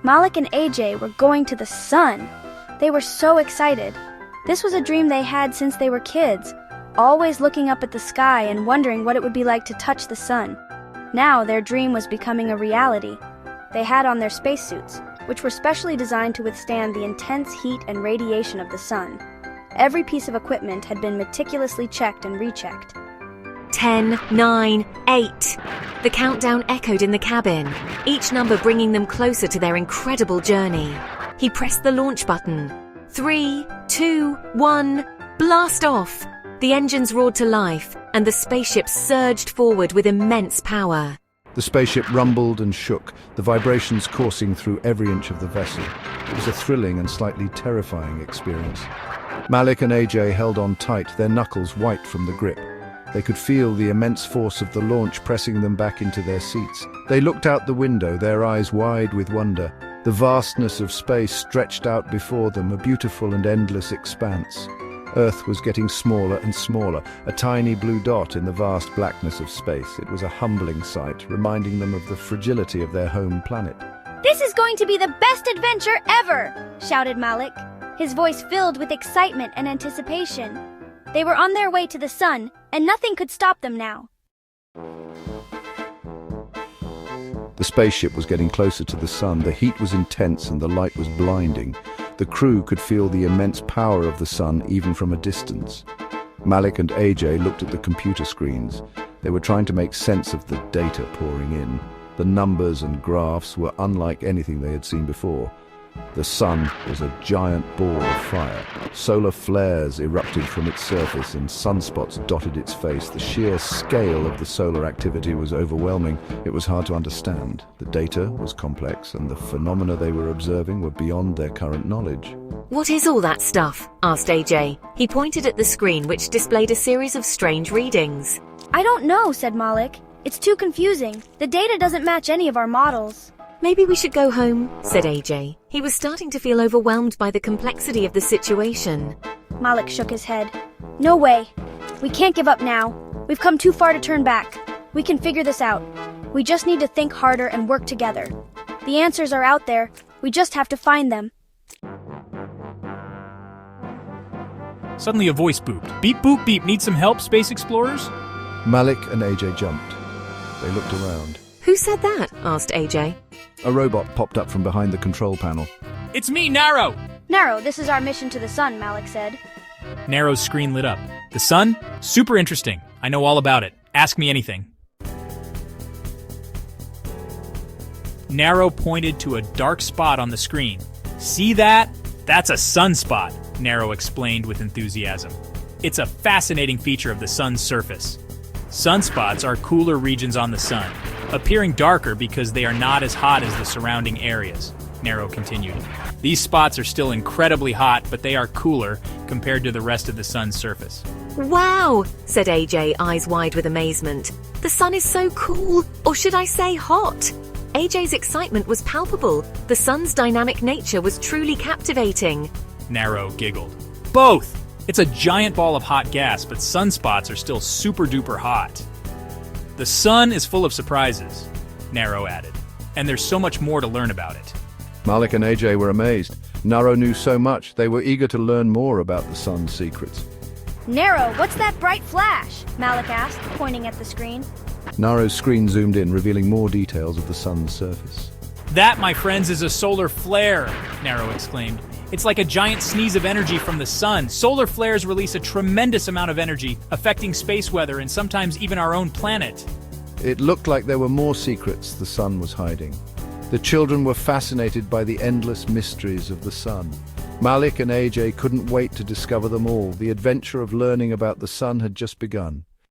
Malik and AJ were going to the sun. They were so excited. This was a dream they had since they were kids, always looking up at the sky and wondering what it would be like to touch the sun. Now their dream was becoming a reality. They had on their spacesuits, which were specially designed to withstand the intense heat and radiation of the sun. Every piece of equipment had been meticulously checked and rechecked. 10, 9, 8. The countdown echoed in the cabin, each number bringing them closer to their incredible journey. He pressed the launch button. 3, 2, 1, blast off! The engines roared to life, and the spaceship surged forward with immense power. The spaceship rumbled and shook, the vibrations coursing through every inch of the vessel. It was a thrilling and slightly terrifying experience. Malik and AJ held on tight, their knuckles white from the grip. They could feel the immense force of the launch pressing them back into their seats. They looked out the window, their eyes wide with wonder. The vastness of space stretched out before them, a beautiful and endless expanse. Earth was getting smaller and smaller, a tiny blue dot in the vast blackness of space. It was a humbling sight, reminding them of the fragility of their home planet. "This is going to be the best adventure ever!" shouted Malik, his voice filled with excitement and anticipation. They were on their way to the sun, and nothing could stop them now. The spaceship was getting closer to the sun. The heat was intense and the light was blinding. The crew could feel the immense power of the sun even from a distance. Malik and AJ looked at the computer screens. They were trying to make sense of the data pouring in. The numbers and graphs were unlike anything they had seen before. The sun was a giant ball of fire. Solar flares erupted from its surface and sunspots dotted its face. The sheer scale of the solar activity was overwhelming. It was hard to understand. The data was complex and the phenomena they were observing were beyond their current knowledge. "What is all that stuff?" asked AJ. He pointed at the screen, which displayed a series of strange readings. "I don't know," said Malik. "It's too confusing. The data doesn't match any of our models." "Maybe we should go home," said AJ. He was starting to feel overwhelmed by the complexity of the situation. Malik shook his head. "No way. We can't give up now. We've come too far to turn back. We can figure this out. We just need to think harder and work together. The answers are out there. We just have to find them." Suddenly a voice booped. "Beep, boop, beep. Need some help, space explorers?" Malik and AJ jumped. They looked around. "Who said that?" asked AJ. A robot popped up from behind the control panel. "It's me, Narrow!" "Narrow, this is our mission to the sun," Malik said. Narrow's screen lit up. "The sun? Super interesting. I know all about it. Ask me anything." Narrow pointed to a dark spot on the screen. "See that? That's a sunspot," Narrow explained with enthusiasm. "It's a fascinating feature of the sun's surface. Sunspots are cooler regions on the sun, appearing darker because they are not as hot as the surrounding areas," Narrow continued. "These spots are still incredibly hot, but they are cooler compared to the rest of the sun's surface." "Wow," said AJ, eyes wide with amazement. "The sun is so cool, or should I say hot?" AJ's excitement was palpable. The sun's dynamic nature was truly captivating. Narrow giggled. "Both! It's a giant ball of hot gas, but sunspots are still super duper hot. The sun is full of surprises," Narrow added, "and there's so much more to learn about it." Malik and AJ were amazed. Narrow knew so much, they were eager to learn more about the sun's secrets. "Narrow, what's that bright flash?" Malik asked, pointing at the screen. Narrow's screen zoomed in, revealing more details of the sun's surface. "That, my friends, is a solar flare," Narrow exclaimed. "It's like a giant sneeze of energy from the sun. Solar flares release a tremendous amount of energy, affecting space weather and sometimes even our own planet." It looked like there were more secrets the sun was hiding. The children were fascinated by the endless mysteries of the sun. Malik and AJ couldn't wait to discover them all. The adventure of learning about the sun had just begun.